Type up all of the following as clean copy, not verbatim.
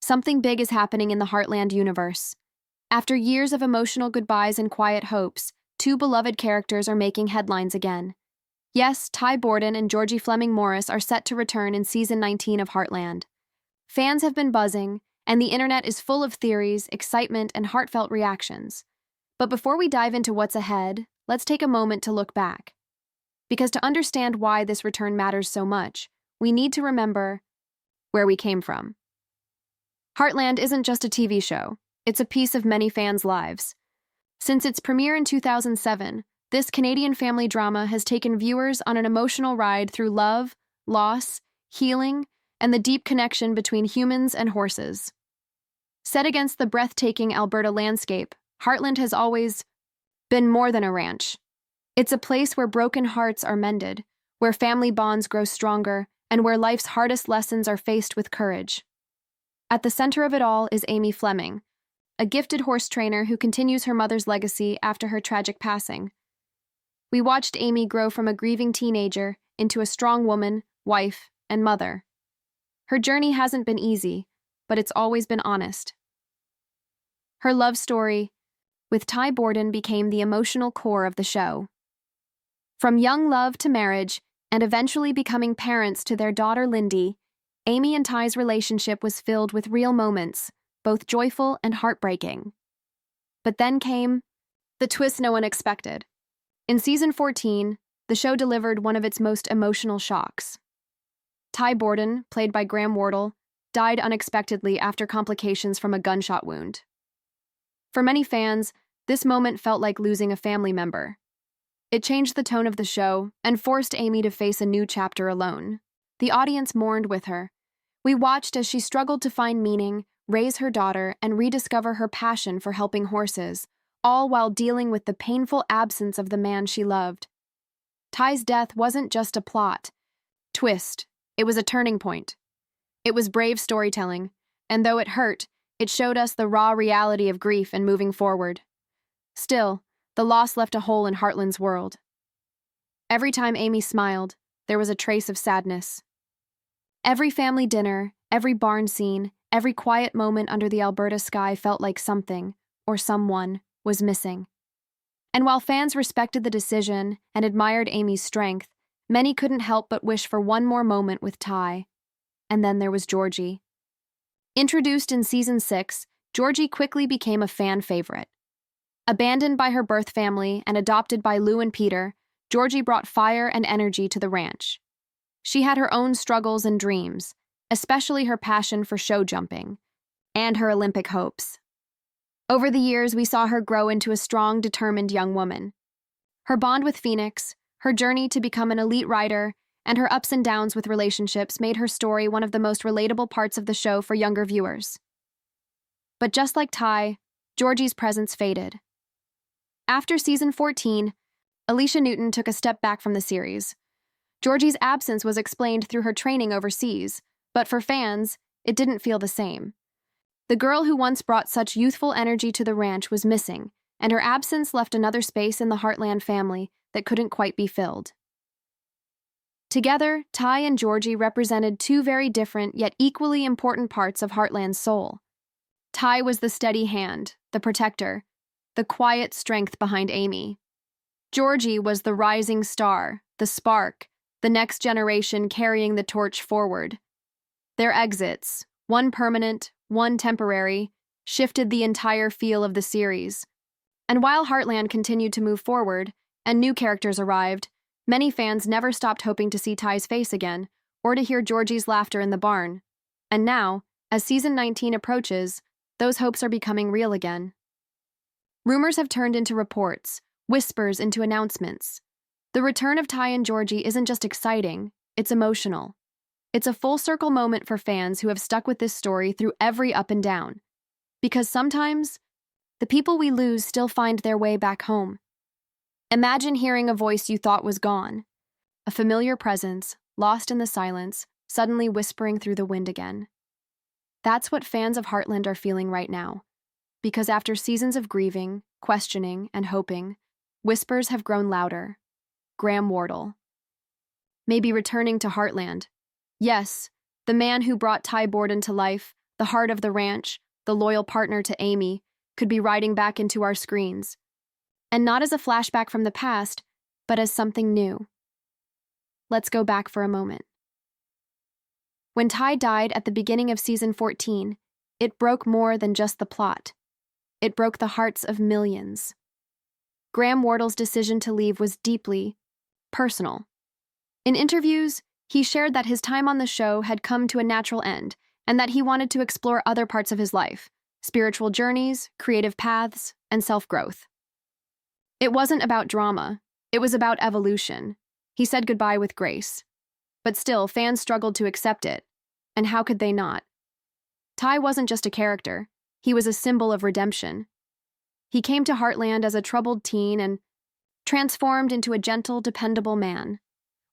Something big is happening in the Heartland universe. After years of emotional goodbyes and quiet hopes, two beloved characters are making headlines again. Yes, Ty Borden and Georgie Fleming-Morris are set to return in Season 19 of Heartland. Fans have been buzzing, and the internet is full of theories, excitement, and heartfelt reactions. But before we dive into what's ahead, let's take a moment to look back. Because to understand why this return matters so much, we need to remember where we came from. Heartland isn't just a TV show, it's a piece of many fans' lives. Since its premiere in 2007, this Canadian family drama has taken viewers on an emotional ride through love, loss, healing, and the deep connection between humans and horses. Set against the breathtaking Alberta landscape, Heartland has always been more than a ranch. It's a place where broken hearts are mended, where family bonds grow stronger, and where life's hardest lessons are faced with courage. At the center of it all is Amy Fleming, a gifted horse trainer who continues her mother's legacy after her tragic passing. We watched Amy grow from a grieving teenager into a strong woman, wife, and mother. Her journey hasn't been easy, but it's always been honest. Her love story with Ty Borden became the emotional core of the show. From young love to marriage, and eventually becoming parents to their daughter Lindy, Amy and Ty's relationship was filled with real moments, both joyful and heartbreaking. But then came the twist no one expected. In Season 14, the show delivered one of its most emotional shocks. Ty Borden, played by Graham Wardle, died unexpectedly after complications from a gunshot wound. For many fans, this moment felt like losing a family member. It changed the tone of the show and forced Amy to face a new chapter alone. The audience mourned with her. We watched as she struggled to find meaning, raise her daughter, and rediscover her passion for helping horses, all while dealing with the painful absence of the man she loved. Ty's death wasn't just a plot twist, it was a turning point. It was brave storytelling, and though it hurt, it showed us the raw reality of grief and moving forward. Still, the loss left a hole in Heartland's world. Every time Amy smiled, there was a trace of sadness. Every family dinner, every barn scene, every quiet moment under the Alberta sky felt like something, or someone, was missing. And while fans respected the decision and admired Amy's strength, many couldn't help but wish for one more moment with Ty. And then there was Georgie. Introduced in Season 6, Georgie quickly became a fan favorite. Abandoned by her birth family and adopted by Lou and Peter, Georgie brought fire and energy to the ranch. She had her own struggles and dreams, especially her passion for show jumping, and her Olympic hopes. Over the years, we saw her grow into a strong, determined young woman. Her bond with Phoenix, her journey to become an elite rider, and her ups and downs with relationships made her story one of the most relatable parts of the show for younger viewers. But just like Ty, Georgie's presence faded. After Season 14, Alisha Newton took a step back from the series. Georgie's absence was explained through her training overseas, but for fans, it didn't feel the same. The girl who once brought such youthful energy to the ranch was missing, and her absence left another space in the Heartland family that couldn't quite be filled. Together, Ty and Georgie represented two very different yet equally important parts of Heartland's soul. Ty was the steady hand, the protector, the quiet strength behind Amy. Georgie was the rising star, the spark, the next generation carrying the torch forward. Their exits, one permanent, one temporary, shifted the entire feel of the series. And while Heartland continued to move forward, and new characters arrived, many fans never stopped hoping to see Ty's face again, or to hear Georgie's laughter in the barn. And now, as Season 19 approaches, those hopes are becoming real again. Rumors have turned into reports, whispers into announcements. The return of Ty and Georgie isn't just exciting, it's emotional. It's a full-circle moment for fans who have stuck with this story through every up and down. Because sometimes, the people we lose still find their way back home. Imagine hearing a voice you thought was gone. A familiar presence, lost in the silence, suddenly whispering through the wind again. That's what fans of Heartland are feeling right now. Because after seasons of grieving, questioning, and hoping, whispers have grown louder. Graham Wardle may be returning to Heartland. Yes, the man who brought Ty Borden to life, the heart of the ranch, the loyal partner to Amy, could be riding back into our screens. And not as a flashback from the past, but as something new. Let's go back for a moment. When Ty died at the beginning of season 14, it broke more than just the plot. It broke the hearts of millions. Graham Wardle's decision to leave was deeply personal. In interviews, he shared that his time on the show had come to a natural end and that he wanted to explore other parts of his life, spiritual journeys, creative paths, and self-growth. It wasn't about drama. It was about evolution. He said goodbye with grace. But still, fans struggled to accept it. And how could they not? Ty wasn't just a character. He was a symbol of redemption. He came to Heartland as a troubled teen and transformed into a gentle, dependable man.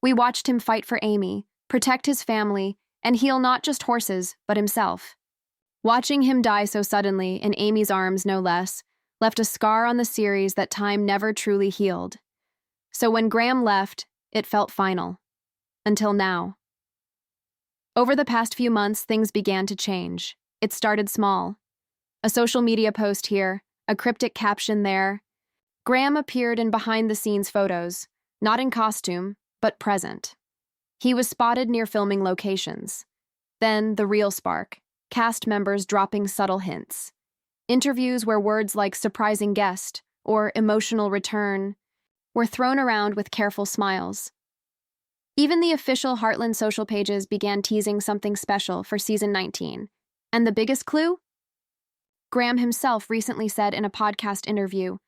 We watched him fight for Amy, protect his family, and heal not just horses, but himself. Watching him die so suddenly, in Amy's arms no less, left a scar on the series that time never truly healed. So when Graham left, it felt final. Until now. Over the past few months, things began to change. It started small. A social media post here, a cryptic caption there. Graham appeared in behind-the-scenes photos, not in costume, but present. He was spotted near filming locations. Then, the real spark, cast members dropping subtle hints. Interviews where words like surprising guest or emotional return were thrown around with careful smiles. Even the official Heartland social pages began teasing something special for season 19. And the biggest clue? Graham himself recently said in a podcast interview,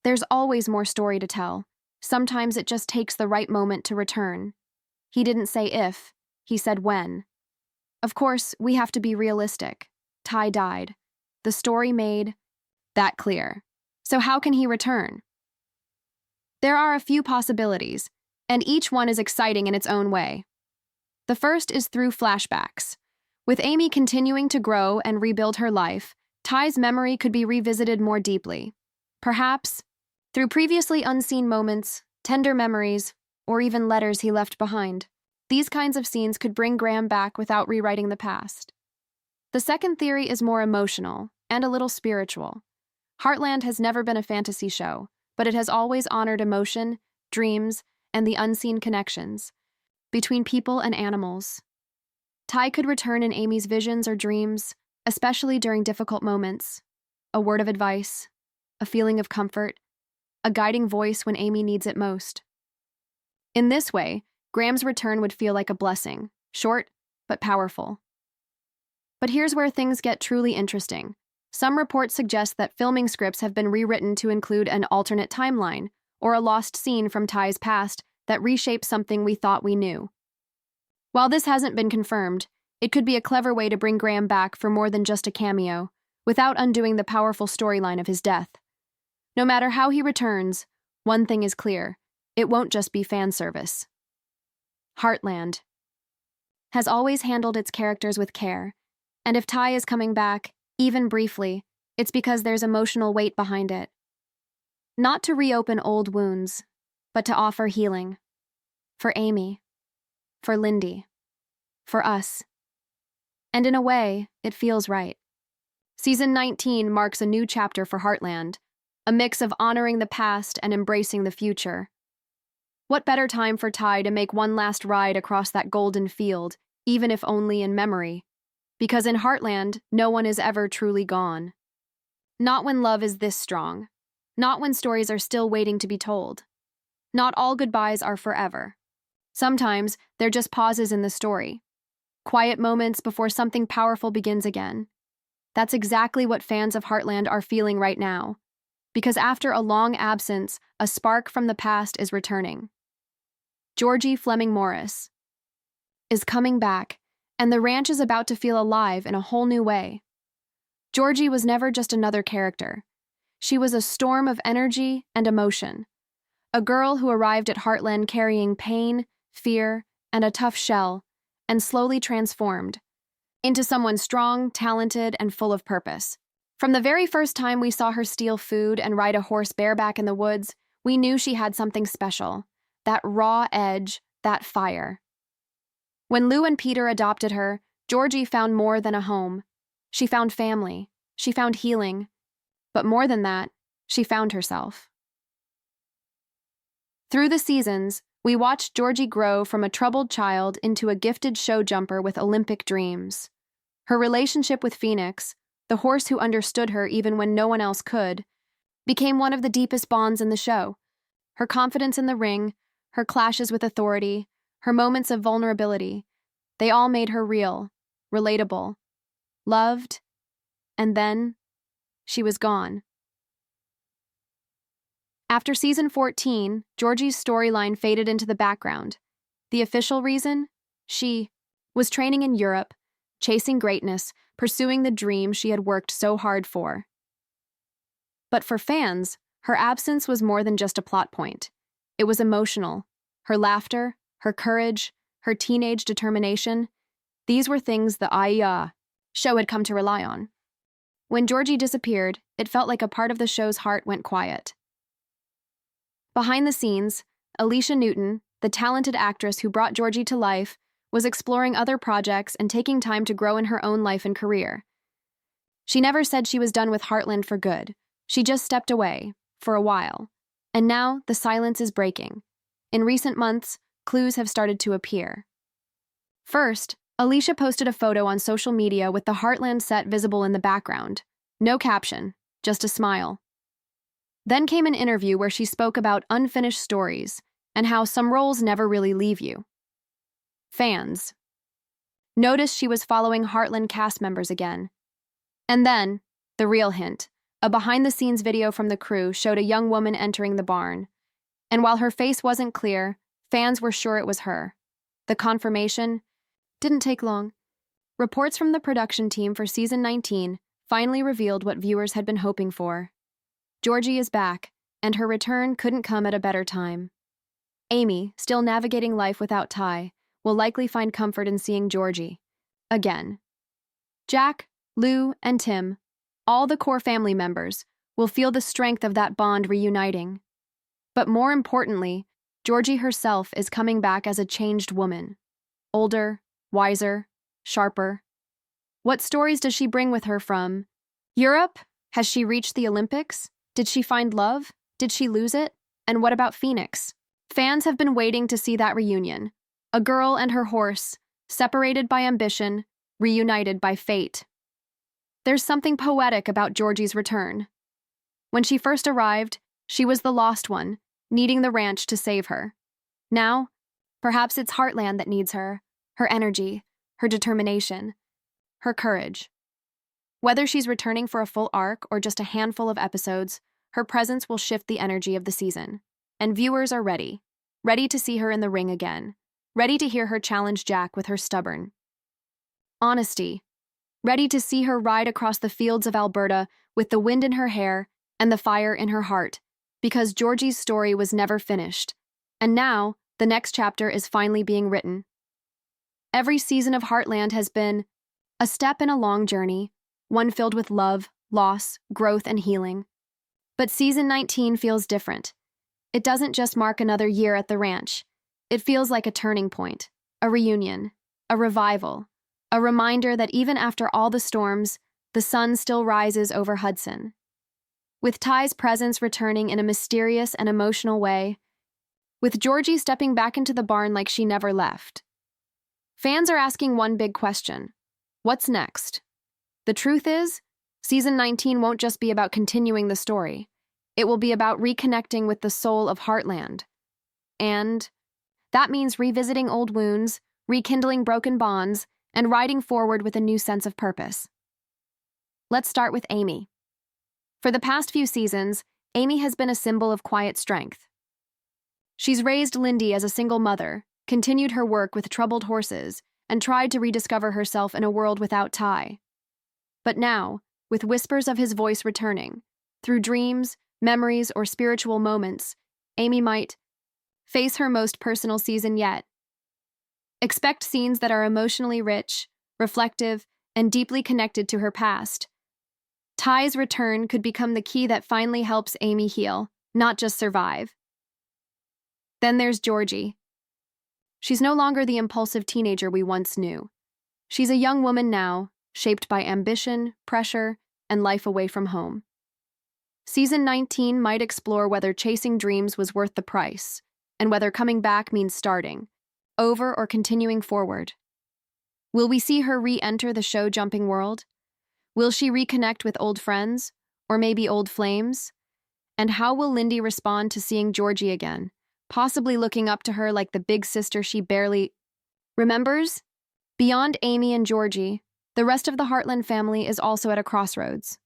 "There's always more story to tell. Sometimes it just takes the right moment to return." He didn't say if, he said when. Of course, we have to be realistic. Ty died. The story made that clear. So how can he return? There are a few possibilities, and each one is exciting in its own way. The first is through flashbacks. With Amy continuing to grow and rebuild her life, Ty's memory could be revisited more deeply. Perhaps through previously unseen moments, tender memories, or even letters he left behind. These kinds of scenes could bring Graham back without rewriting the past. The second theory is more emotional and a little spiritual. Heartland has never been a fantasy show, but it has always honored emotion, dreams, and the unseen connections between people and animals. Ty could return in Amy's visions or dreams, especially during difficult moments. A word of advice, a feeling of comfort, a guiding voice when Amy needs it most. In this way, Graham's return would feel like a blessing, short but powerful. But here's where things get truly interesting. Some reports suggest that filming scripts have been rewritten to include an alternate timeline or a lost scene from Ty's past that reshapes something we thought we knew. While this hasn't been confirmed, it could be a clever way to bring Graham back for more than just a cameo, without undoing the powerful storyline of his death. No matter how he returns, one thing is clear: it won't just be fan service. Heartland has always handled its characters with care, and if Ty is coming back, even briefly, it's because there's emotional weight behind it. Not to reopen old wounds, but to offer healing. For Amy. For Lindy. For us. And in a way, it feels right. Season 19 marks a new chapter for Heartland, a mix of honoring the past and embracing the future. What better time for Ty to make one last ride across that golden field, even if only in memory? Because in Heartland, no one is ever truly gone. Not when love is this strong. Not when stories are still waiting to be told. Not all goodbyes are forever. Sometimes, they're just pauses in the story. Quiet moments before something powerful begins again. That's exactly what fans of Heartland are feeling right now. Because after a long absence, a spark from the past is returning. Georgie Fleming-Morris is coming back, and the ranch is about to feel alive in a whole new way. Georgie was never just another character. She was a storm of energy and emotion. A girl who arrived at Heartland carrying pain, fear, and a tough shell, and slowly transformed into someone strong, talented, and full of purpose. From the very first time we saw her steal food and ride a horse bareback in the woods, we knew she had something special. That raw edge, that fire. When Lou and Peter adopted her, Georgie found more than a home. She found family. She found healing. But more than that, she found herself. Through the seasons, we watched Georgie grow from a troubled child into a gifted show jumper with Olympic dreams. Her relationship with Phoenix, the horse who understood her even when no one else could, became one of the deepest bonds in the show. Her confidence in the ring, her clashes with authority, her moments of vulnerability, they all made her real, relatable, loved, and then she was gone. After season 14, Georgie's storyline faded into the background. The official reason? She was training in Europe, chasing greatness, pursuing the dream she had worked so hard for. But for fans, her absence was more than just a plot point. It was emotional. Her laughter, her courage, her teenage determination, these were things the show had come to rely on. When Georgie disappeared, it felt like a part of the show's heart went quiet. Behind the scenes, Alisha Newton, the talented actress who brought Georgie to life, was exploring other projects and taking time to grow in her own life and career. She never said she was done with Heartland for good. She just stepped away, for a while. And now, the silence is breaking. In recent months, clues have started to appear. First, Alisha posted a photo on social media with the Heartland set visible in the background. No caption, just a smile. Then came an interview where she spoke about unfinished stories and how some roles never really leave you. Fans noticed she was following Heartland cast members again. And then, the real hint, a behind-the-scenes video from the crew showed a young woman entering the barn. And while her face wasn't clear, fans were sure it was her. The confirmation didn't take long. Reports from the production team for season 19 finally revealed what viewers had been hoping for. Georgie is back, and her return couldn't come at a better time. Amy, still navigating life without Ty, will likely find comfort in seeing Georgie again. Jack, Lou, and Tim, all the core family members, will feel the strength of that bond reuniting. But more importantly, Georgie herself is coming back as a changed woman. Older, wiser, sharper. What stories does she bring with her from Europe? Has she reached the Olympics? Did she find love? Did she lose it? And what about Phoenix? Fans have been waiting to see that reunion. A girl and her horse, separated by ambition, reunited by fate. There's something poetic about Georgie's return. When she first arrived, she was the lost one, needing the ranch to save her. Now, perhaps it's Heartland that needs her energy, her determination, her courage. Whether she's returning for a full arc or just a handful of episodes, her presence will shift the energy of the season. And viewers are ready to see her in the ring again, ready to hear her challenge Jack with her stubborn honesty, ready to see her ride across the fields of Alberta with the wind in her hair and the fire in her heart, because Georgie's story was never finished. And now, the next chapter is finally being written. Every season of Heartland has been a step in a long journey, one filled with love, loss, growth, and healing. But season 19 feels different. It doesn't just mark another year at the ranch. It feels like a turning point, a reunion, a revival, a reminder that even after all the storms, the sun still rises over Hudson. With Ty's presence returning in a mysterious and emotional way, with Georgie stepping back into the barn like she never left. Fans are asking one big question: what's next? The truth is, season 19 won't just be about continuing the story. It will be about reconnecting with the soul of Heartland. And that means revisiting old wounds, rekindling broken bonds, and riding forward with a new sense of purpose. Let's start with Amy. For the past few seasons, Amy has been a symbol of quiet strength. She's raised Lindy as a single mother, continued her work with troubled horses, and tried to rediscover herself in a world without Ty. But now, with whispers of his voice returning, through dreams, memories, or spiritual moments, Amy might face her most personal season yet. Expect scenes that are emotionally rich, reflective, and deeply connected to her past. Ty's return could become the key that finally helps Amy heal, not just survive. Then there's Georgie. She's no longer the impulsive teenager we once knew. She's a young woman now, shaped by ambition, pressure, and life away from home. Season 19 might explore whether chasing dreams was worth the price, and whether coming back means starting over or continuing forward. Will we see her re-enter the show-jumping world? Will she reconnect with old friends, or maybe old flames? And how will Lindy respond to seeing Georgie again, possibly looking up to her like the big sister she barely remembers? Beyond Amy and Georgie, the rest of the Heartland family is also at a crossroads.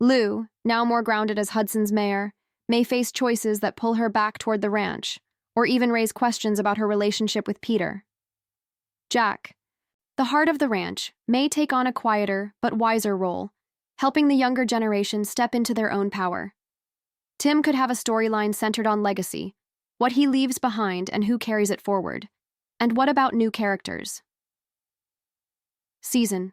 Lou, now more grounded as Hudson's mayor, may face choices that pull her back toward the ranch, or even raise questions about her relationship with Peter. Jack, the heart of the ranch, may take on a quieter but wiser role, helping the younger generation step into their own power. Tim could have a storyline centered on legacy, what he leaves behind and who carries it forward. And what about new characters? Season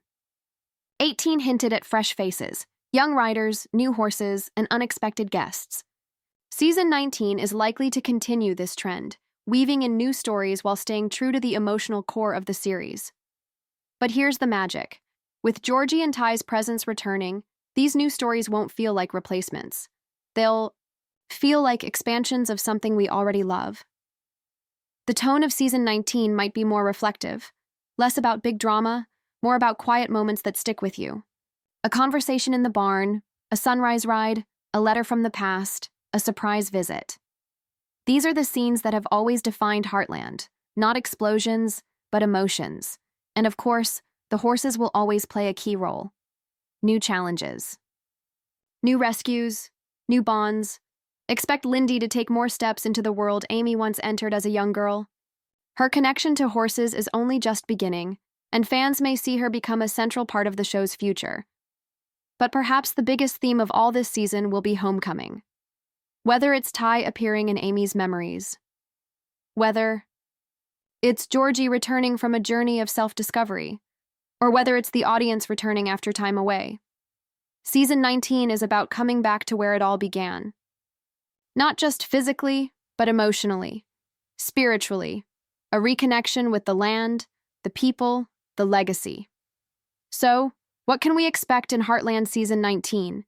18 hinted at fresh faces, young riders, new horses, and unexpected guests. Season 19 is likely to continue this trend, weaving in new stories while staying true to the emotional core of the series. But here's the magic. With Georgie and Ty's presence returning, these new stories won't feel like replacements. They'll feel like expansions of something we already love. The tone of Season 19 might be more reflective, less about big drama, more about quiet moments that stick with you. A conversation in the barn, a sunrise ride, a letter from the past, a surprise visit. These are the scenes that have always defined Heartland, not explosions, but emotions. And of course, the horses will always play a key role. New challenges. New rescues, new bonds. Expect Lindy to take more steps into the world Amy once entered as a young girl. Her connection to horses is only just beginning, and fans may see her become a central part of the show's future. But perhaps the biggest theme of all this season will be homecoming. Whether it's Ty appearing in Amy's memories, whether it's Georgie returning from a journey of self-discovery, or whether it's the audience returning after time away. Season 19 is about coming back to where it all began. Not just physically, but emotionally, spiritually, a reconnection with the land, the people, the legacy. So, what can we expect in Heartland Season 19?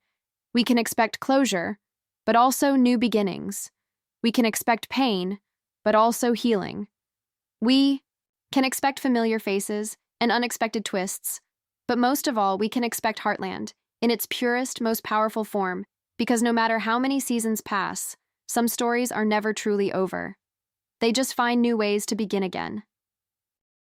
We can expect closure, but also new beginnings. We can expect pain, but also healing. We can expect familiar faces and unexpected twists, but most of all, we can expect Heartland in its purest, most powerful form, because no matter how many seasons pass, some stories are never truly over. They just find new ways to begin again.